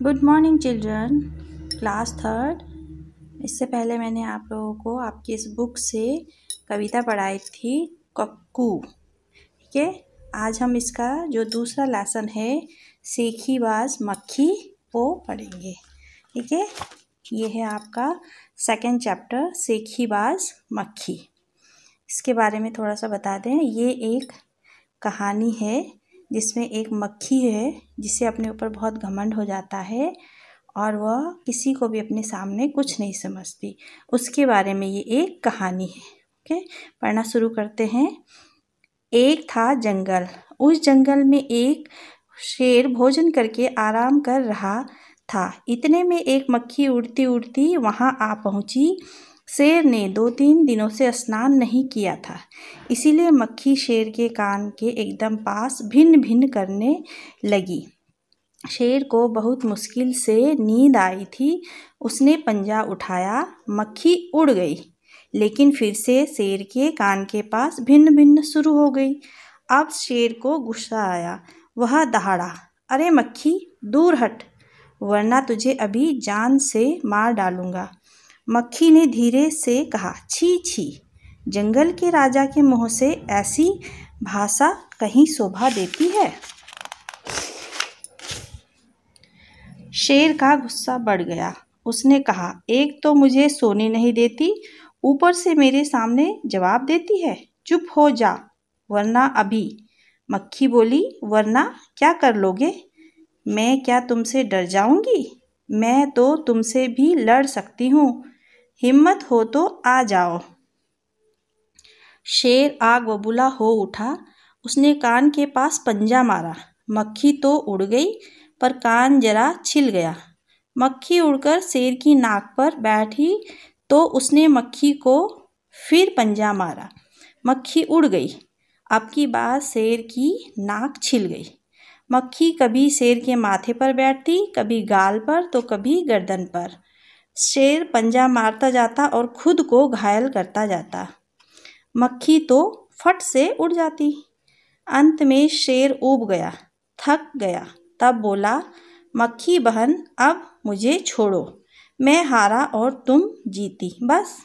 Good morning children, class third. इससे पहले मैंने आप लोगों को आपकी इस बुक से कविता पढ़ाई थी कक्कू। ठीक है, आज हम इसका जो दूसरा लेसन है सेखीबाज मक्खी वो पढ़ेंगे। ठीक है, ये है आपका सेकंड चैप्टर सेखीबाज मक्खी। इसके बारे में थोड़ा सा बता दें। ये एक कहानी है जिसमें एक मक्खी है जिसे अपने ऊपर बहुत घमंड हो जाता है और वह किसी को भी अपने सामने कुछ नहीं समझती। उसके बारे में ये एक कहानी है। ओके, पढ़ना शुरू करते हैं। एक था जंगल। उस जंगल में एक शेर भोजन करके आराम कर रहा था। इतने में एक मक्खी उड़ती उड़ती वहाँ आ पहुँची। शेर ने 2-3 दिनों से स्नान नहीं किया था, इसीलिए मक्खी शेर के कान के एकदम पास भिन्न भिन्न करने लगी। शेर को बहुत मुश्किल से नींद आई थी। उसने पंजा उठाया, मक्खी उड़ गई, लेकिन फिर से शेर के कान के पास भिन्न भिन्न शुरू हो गई। अब शेर को गुस्सा आया। वह दहाड़ा, अरे मक्खी दूर हट, वरना तुझे अभी जान से मार डालूंगा। मक्खी ने धीरे से कहा, छी छी, जंगल के राजा के मुंह से ऐसी भाषा कहीं शोभा देती है। शेर का गुस्सा बढ़ गया। उसने कहा, एक तो मुझे सोने नहीं देती, ऊपर से मेरे सामने जवाब देती है। चुप हो जा, वरना अभी। मक्खी बोली, वरना क्या कर लोगे? मैं क्या तुमसे डर जाऊंगी? मैं तो तुमसे भी लड़ सकती हूँ, हिम्मत हो तो आ जाओ। शेर आग बबूला हो उठा। उसने कान के पास पंजा मारा। मक्खी तो उड़ गई, पर कान जरा छिल गया। मक्खी उड़कर शेर की नाक पर बैठी तो उसने मक्खी को फिर पंजा मारा। मक्खी उड़ गई। अब की बार शेर की नाक छिल गई। मक्खी कभी शेर के माथे पर बैठती, कभी गाल पर तो कभी गर्दन पर। शेर पंजा मारता जाता और खुद को घायल करता जाता। मक्खी तो फट से उड़ जाती। अंत में शेर ऊब गया, थक गया। तब बोला, मक्खी बहन, अब मुझे छोड़ो, मैं हारा और तुम जीती, बस।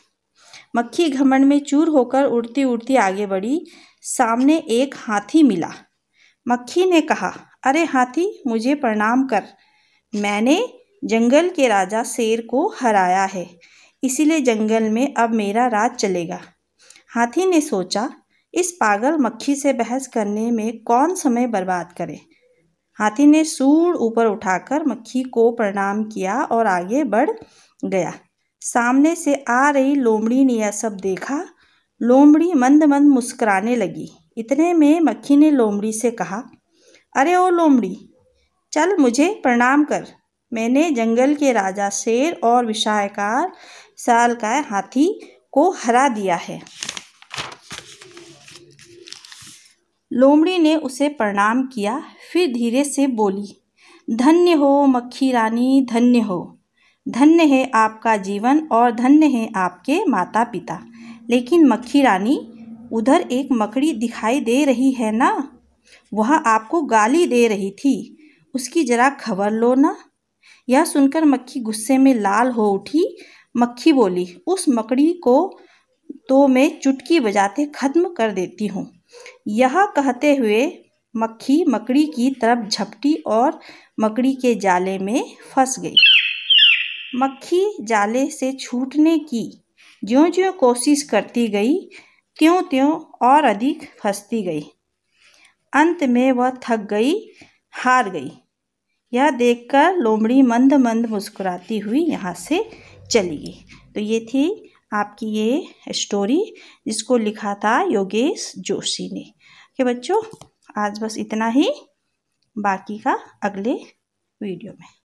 मक्खी घमंड में चूर होकर उड़ती उड़ती आगे बढ़ी। सामने एक हाथी मिला। मक्खी ने कहा, अरे हाथी, मुझे प्रणाम कर। मैंने जंगल के राजा शेर को हराया है, इसीलिए जंगल में अब मेरा राज चलेगा। हाथी ने सोचा, इस पागल मक्खी से बहस करने में कौन समय बर्बाद करे। हाथी ने सूंड ऊपर उठाकर मक्खी को प्रणाम किया और आगे बढ़ गया। सामने से आ रही लोमड़ी ने यह सब देखा। लोमड़ी मंद मंद मुस्कुराने लगी। इतने में मक्खी ने लोमड़ी से कहा, अरे ओ लोमड़ी, चल मुझे प्रणाम कर। मैंने जंगल के राजा शेर और विशालकाय सालकाय हाथी को हरा दिया है। लोमड़ी ने उसे प्रणाम किया, फिर धीरे से बोली, धन्य हो मक्खी रानी, धन्य हो। धन्य है आपका जीवन और धन्य है आपके माता पिता। लेकिन मक्खी रानी, उधर एक मकड़ी दिखाई दे रही है ना? वह आपको गाली दे रही थी, उसकी जरा खबर लो ना। यह सुनकर मक्खी गुस्से में लाल हो उठी। मक्खी बोली, उस मकड़ी को तो मैं चुटकी बजाते खत्म कर देती हूँ। यह कहते हुए मक्खी मकड़ी की तरफ झपटी और मकड़ी के जाले में फंस गई। मक्खी जाले से छूटने की ज्यों-ज्यों कोशिश करती गई, त्यों-त्यों और अधिक फंसती गई। अंत में वह थक गई, हार गई। यह देखकर लोमड़ी मंद मंद मुस्कुराती हुई यहाँ से चली गई। तो ये थी आपकी ये स्टोरी, जिसको लिखा था योगेश जोशी ने। कि बच्चों, आज बस इतना ही, बाकी का अगले वीडियो में।